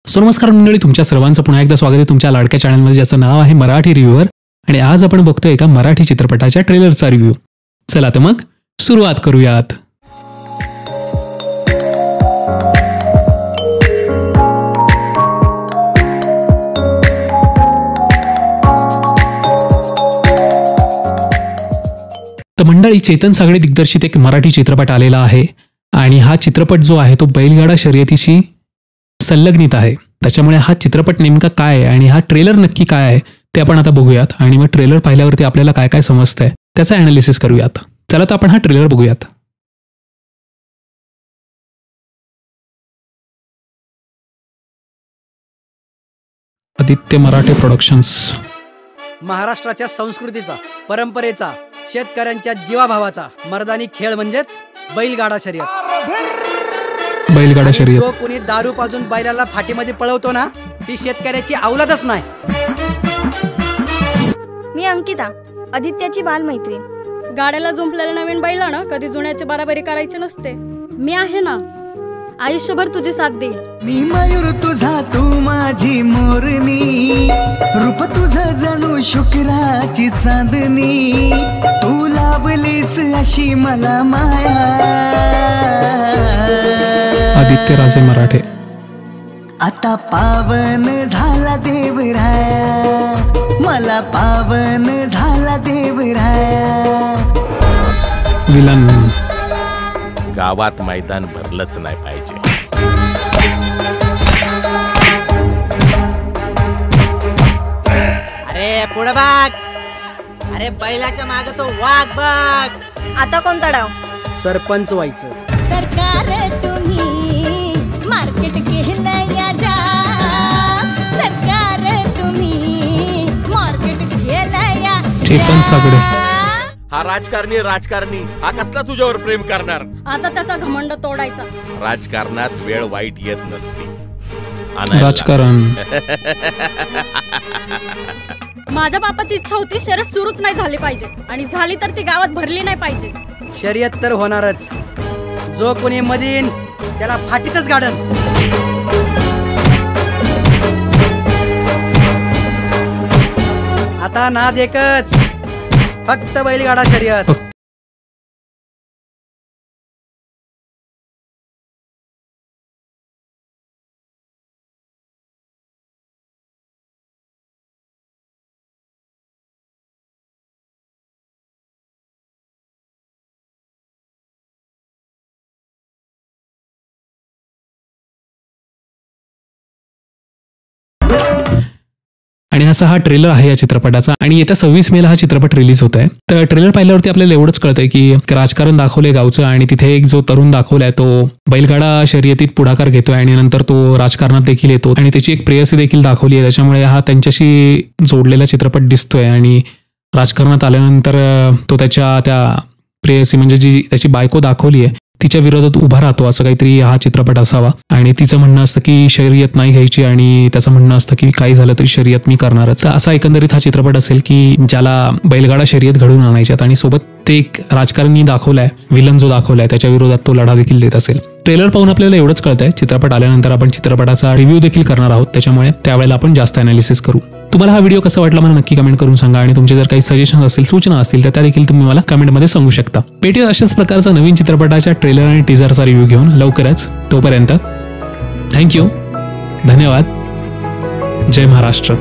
So नमस्कार मंडळी, तुमच्या सर्वांचं पुन्हा एकदा स्वागत आहे तुमच्या लाडक्या चॅनलमध्ये, ज्याचं नाव आहे मराठी रिव्ह्यूअर. आणि आज आपण बघतोय एका मराठी चित्रपटाच्या ट्रेलरचा रिव्ह्यू. चला तर मग सुरुवात करूयात. तर मंडळी, चेतन सागडे दिग्दर्शित एक मराठी चित्रपट आलेला आहे आणि हा चित्रपट जो आहे तो बैलगाडा शर्यतीशी संलग्नित आहे. त्याच्यामुळे हा चित्रपट नेमका काय आहे आणि हा ट्रेलर नक्की काय आहे ते आपण आता बघूयात. आणि मग ट्रेलर पाहिल्यावरती आपल्याला काय काय समजतंय त्याचा ॲनालिसिस करूयात. चला तर आपण हा ट्रेलर बघूयात. आदित्य मराठे प्रोडक्शन्स. महाराष्ट्राच्या संस्कृतीचा, परंपरेचा, शेतकऱ्यांच्या जीवाभावाचा मर्दानी खेळ म्हणजेच बैलगाडा शर्यत. बैलगाडा शर्यत. जो कोणी दारू पाजून बैलाला फाटीमध्ये पळवतो ना, ती शेतकऱ्याची अवलादच नाही. मी अंकिता, आदित्याची बालमैत्रीण. गाड्याला जुंपलेल्या नवीन बैलानं कधी जुन्याची बराबरी करायची नसते. मी आहे ना, आयुष्यभर तुझी साथ देईल. मी मयूर तुझा, तू माझी मोरणी, रूप तुझं जणू शुक्राची चांदणी, तू लाभलीस अशी मला माया. आदित्य राजे मराठे. आता पावन झाला देवराया, मला पावन झाला देवराया. विलन. गावात मैदान भरलंच नाही पाहिजे. अरे पुढे बघ, अरे बैलाच्या मागे तो वाघ बघ. आता कोणता डाव? सरपंच व्हायचं. सरकार तुम्ही मार्केट केलं या जा, सरकार तुम्ही मार्केट केलं या. चेतन सागडे. हा राजकारणी हा कसला तुझ्यावर प्रेम करणार. आता त्याचा घमंड तोडायचा. राजकारणात वेळ वाईट येत नसते. राजकारण. माझ्या बापाची इच्छा होती शर्यत सुरूच नाही झाली पाहिजे, आणि झाली तर ती गावात भरली नाही पाहिजे. शर्यत तर होणारच. जो कोणी मदीन त्याला फाटीतच गाडन. आता नाद एकच, फक्त बैलगाडा शर्यत. आणि असा हा ट्रेलर आहे या चित्रपटाचा. आणि येत्या 26 मेला हा चित्रपट रिलीज होत आहे. तर ट्रेलर पाहिल्यावरती आपल्याला एवढंच कळतंय की राजकारण दाखवलंय गावचं, आणि तिथे एक जो तरुण दाखवलाय तो बैलगाडा शर्यतीत पुढाकार घेतोय आणि नंतर तो राजकारणात देखील येतो, आणि त्याची एक प्रेयसी देखील दाखवली आहे. त्याच्यामुळे हा त्यांच्याशी जोडलेला चित्रपट दिसतोय. आणि राजकारणात आल्यानंतर तो त्याच्या त्या प्रेयसी म्हणजे जी त्याची बायको दाखवली आहे तिच्या विरोधात उभा राहतो, असं काहीतरी हा चित्रपट असावा. आणि तिचं म्हणणं असतं की शर्यत नाही घ्यायची, आणि त्याचं म्हणणं असतं की काही झालं तरी शर्यत मी करणारच. असा एकंदरीत हा चित्रपट असेल की ज्याला बैलगाडा शर्यत घडवून आणायच्यात, आणि सोबत ते एक राजकारणी दाखवलाय, विलन जो दाखवलाय त्याच्या विरोधात तो लढा देखील देत असेल. ट्रेलर पाहून आपल्याला एवढंच कळतंय. चित्रपट आल्यानंतर आपण चित्रपटाचा रिव्ह्यू देखील करणार आहोत, त्याच्यामुळे त्यावेळेला आपण जास्त अनालिसिस करू. तुम्हाला हा व्हिडिओ कसा वाटला मला नक्की कमेंट करून सांगा, आणि तुमचे जर काही सजेशन असतील, सूचना असतील तर त्या देखील तुम्ही मला कमेंटमध्ये सांगू शकता. भेटूया अशाच प्रकारचा नवीन चित्रपटाच्या ट्रेलर आणि टीझरचा रिव्ह्यू घेऊन लवकरच. तोपर्यंत थँक्यू, धन्यवाद, जय महाराष्ट्र.